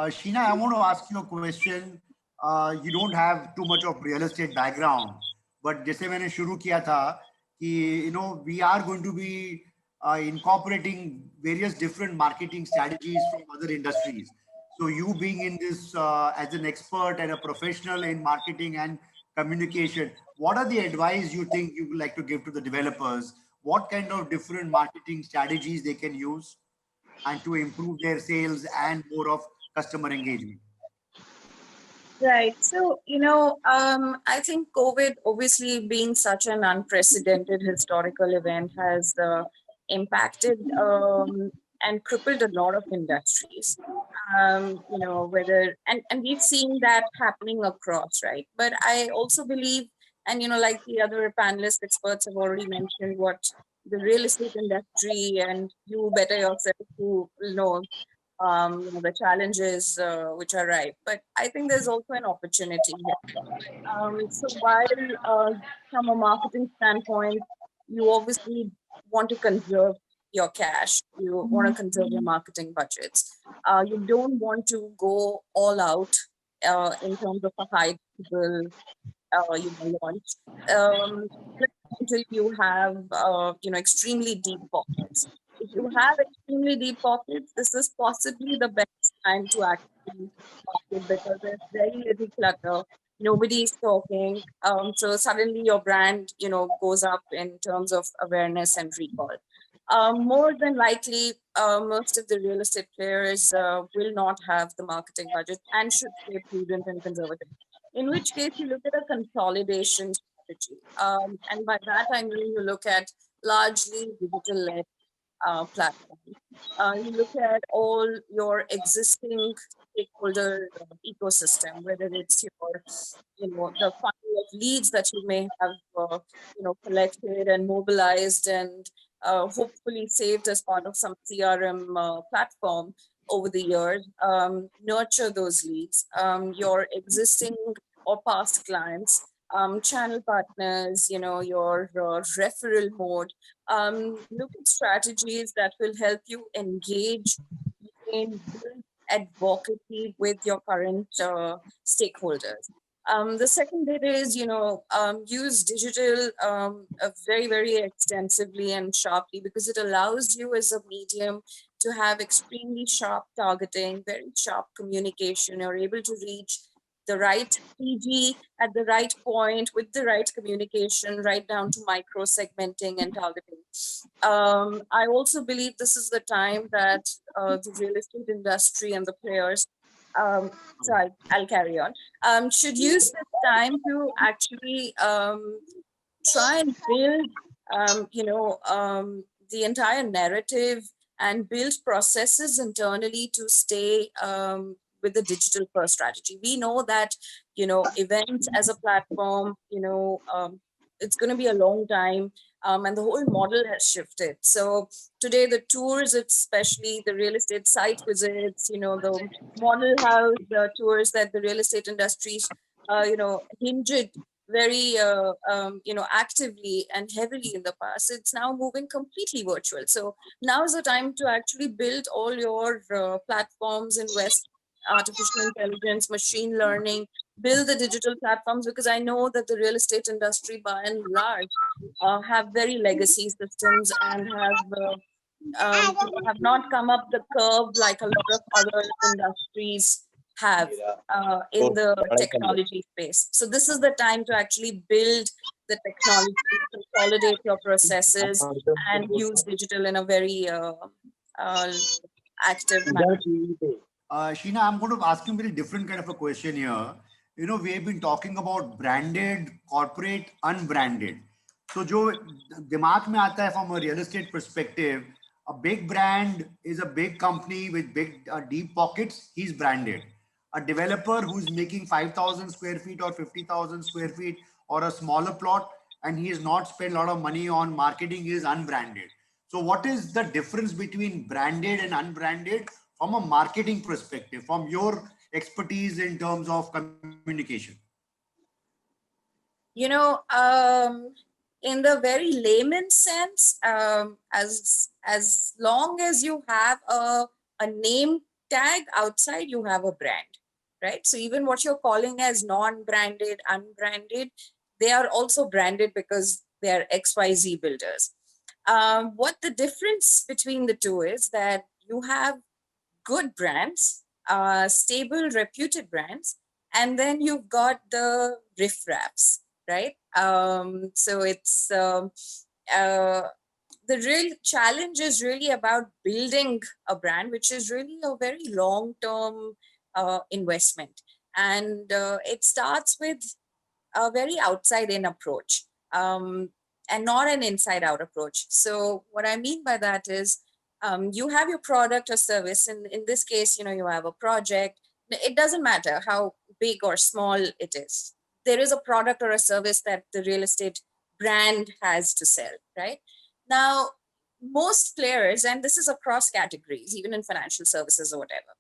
Sheena, I want to ask you a question. You don't have too much of real estate background, but जैसे मैंने शुरू किया था कि we are going to be incorporating various different marketing strategies from other industries. So you being in this as an expert and a professional in marketing and communication, what are the advice you think you would like to give to the developers? What kind of different marketing strategies they can use and to improve their sales and more of customer engagement? Right. So, I think COVID, obviously being such an unprecedented historical event, has impacted and crippled a lot of industries. Whether, and we've seen that happening across, right? But I also believe, and, like the other panelist experts have already mentioned, what the real estate industry, and you better yourself who know the challenges which are right. But I think there's also an opportunity here. So while from a marketing standpoint, you obviously want to conserve your cash, you want to conserve your marketing budgets. You don't want to go all out in terms of a high level launch until you have extremely deep pockets. If you have extremely deep pockets, this is possibly the best time to actually market because there's very little clutter. Nobody is talking. So suddenly your brand, goes up in terms of awareness and recall. More than likely, most of the real estate players will not have the marketing budget and should stay prudent and conservative. In which case, you look at a consolidation strategy. And by that, I mean you look at largely digital-led platforms. You look at all your existing stakeholder ecosystem, whether it's the funnel of leads that you may have, collected and mobilized and hopefully saved as part of some CRM platform over the years. Nurture those leads. Your existing or past clients, channel partners, your referral mode. Look at strategies that will help you engage in advocacy with your current stakeholders. The second bit is, use digital very, very extensively and sharply because it allows you as a medium to have extremely sharp targeting, very sharp communication. You're able to reach the right PG at the right point with the right communication, right down to micro segmenting and targeting. I also believe this is the time that the real estate industry and the players, so I'll carry on, should use this time to actually try and build, the entire narrative and build processes internally to stay with the digital first strategy. We know that, events as a platform, it's going to be a long time. And the whole model has shifted. So today, the tours, especially the real estate site visits, the model house tours that the real estate industry, hinged very, actively and heavily in the past. It's now moving completely virtual. So now is the time to actually build all your platforms, invest artificial intelligence, machine learning, build the digital platforms, because I know that the real estate industry by and large have very legacy systems and have not come up the curve like a lot of other industries have in the technology space. So this is the time to actually build the technology, consolidate your processes, and use digital in a very active manner. Sheena, I'm going to ask you a very different kind of a question here. We have been talking about branded, corporate, unbranded. So, जो दिमाग में आता है from a real estate perspective, a big brand is a big company with big deep pockets. He's branded. A developer who's making 5,000 square feet or 50,000 square feet or a smaller plot and he has not spent a lot of money on marketing is unbranded. So, what is the difference between branded and unbranded from a marketing perspective, from your expertise in terms of communication? In the very layman sense, as long as you have a name tag outside, you have a brand, right? So even what you're calling as non-branded, unbranded, they are also branded because they are XYZ builders. What the difference between the two is that you have good brands, stable, reputed brands, and then you've got the riffraffs, right? So it's uh, the real challenge is really about building a brand, which is really a very long-term investment, and it starts with a very outside-in approach, and not an inside-out approach. So what I mean by that is, you have your product or service, and in this case, you have a project. It doesn't matter how big or small it is. There is a product or a service that the real estate brand has to sell, right? Now, most players, and this is across categories, even in financial services or whatever,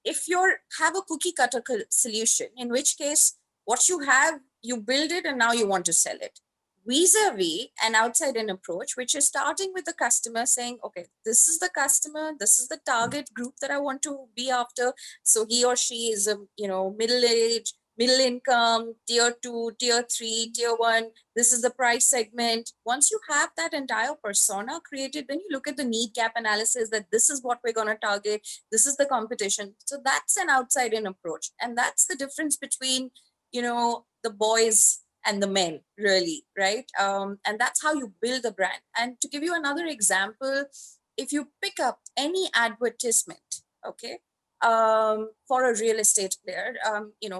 if you have a cookie cutter solution, in which case what you have, you build it and now you want to sell it. Vis-a-vis an outside-in approach, which is starting with the customer saying, okay, this is the customer, this is the target group that I want to be after. So he or she is a middle age, middle income, tier 2, tier 3, tier 1. This is the price segment. Once you have that entire persona created, then you look at the need gap analysis, that this is what we're going to target, this is the competition. So that's an outside-in approach, and that's the difference between the boys and the men, really, right? And that's how you build a brand. And to give you another example, if you pick up any advertisement, okay, for a real estate player,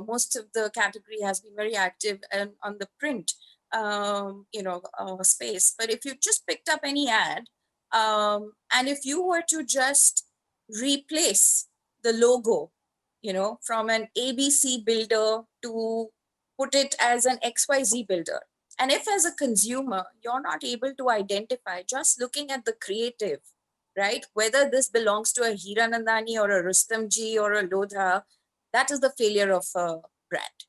most of the category has been very active and on the print space. But if you just picked up any ad, and if you were to just replace the logo, from an ABC builder to put it as an XYZ builder. And if as a consumer, you're not able to identify just looking at the creative, right? Whether this belongs to a Hiranandani or a Rustamji or a Lodha, that is the failure of a brand.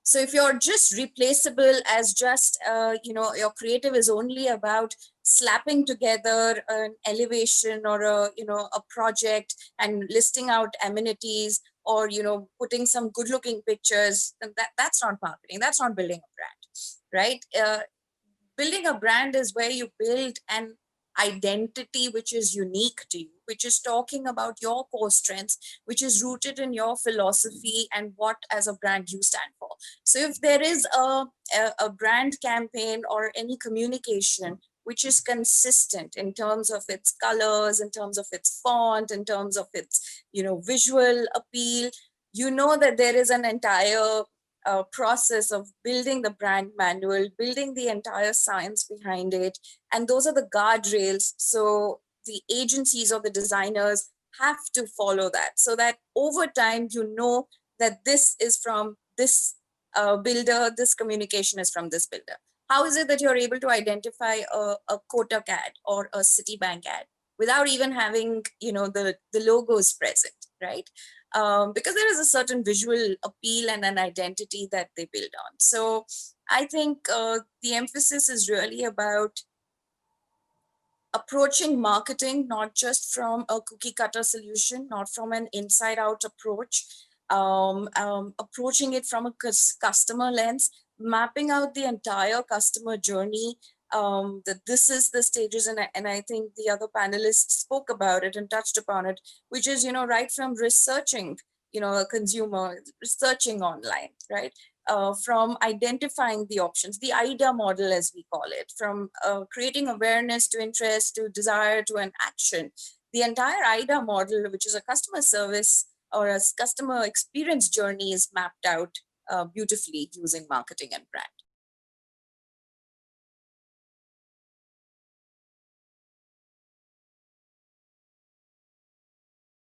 So if you're just replaceable as just, your creative is only about slapping together an elevation or a project and listing out amenities, or, putting some good looking pictures, then that's not marketing. That's not building a brand, right? Building a brand is where you build an identity which is unique to you, which is talking about your core strengths, which is rooted in your philosophy and what as a brand you stand for. So if there is a brand campaign or any communication which is consistent in terms of its colors, in terms of its font, in terms of its visual appeal, that there is an entire process of building the brand manual, building the entire science behind it. And those are the guardrails. So the agencies or the designers have to follow that, so that over time, that this is from this builder, this communication is from this builder. How is it that you're able to identify a Kotak ad or a Citibank ad without even having, the logos present, right? Because there is a certain visual appeal and an identity that they build on. So I think the emphasis is really about approaching marketing, not just from a cookie cutter solution, not from an inside out approach, approaching it from a customer lens, mapping out the entire customer journey, that this is the stages. And I think the other panelists spoke about it and touched upon it, which is, right from researching, a consumer, researching online, right? From identifying the options, the AIDA model, as we call it, from creating awareness to interest to desire to an action. The entire AIDA model, which is a customer service or a customer experience journey, is mapped out beautifully using marketing and brand.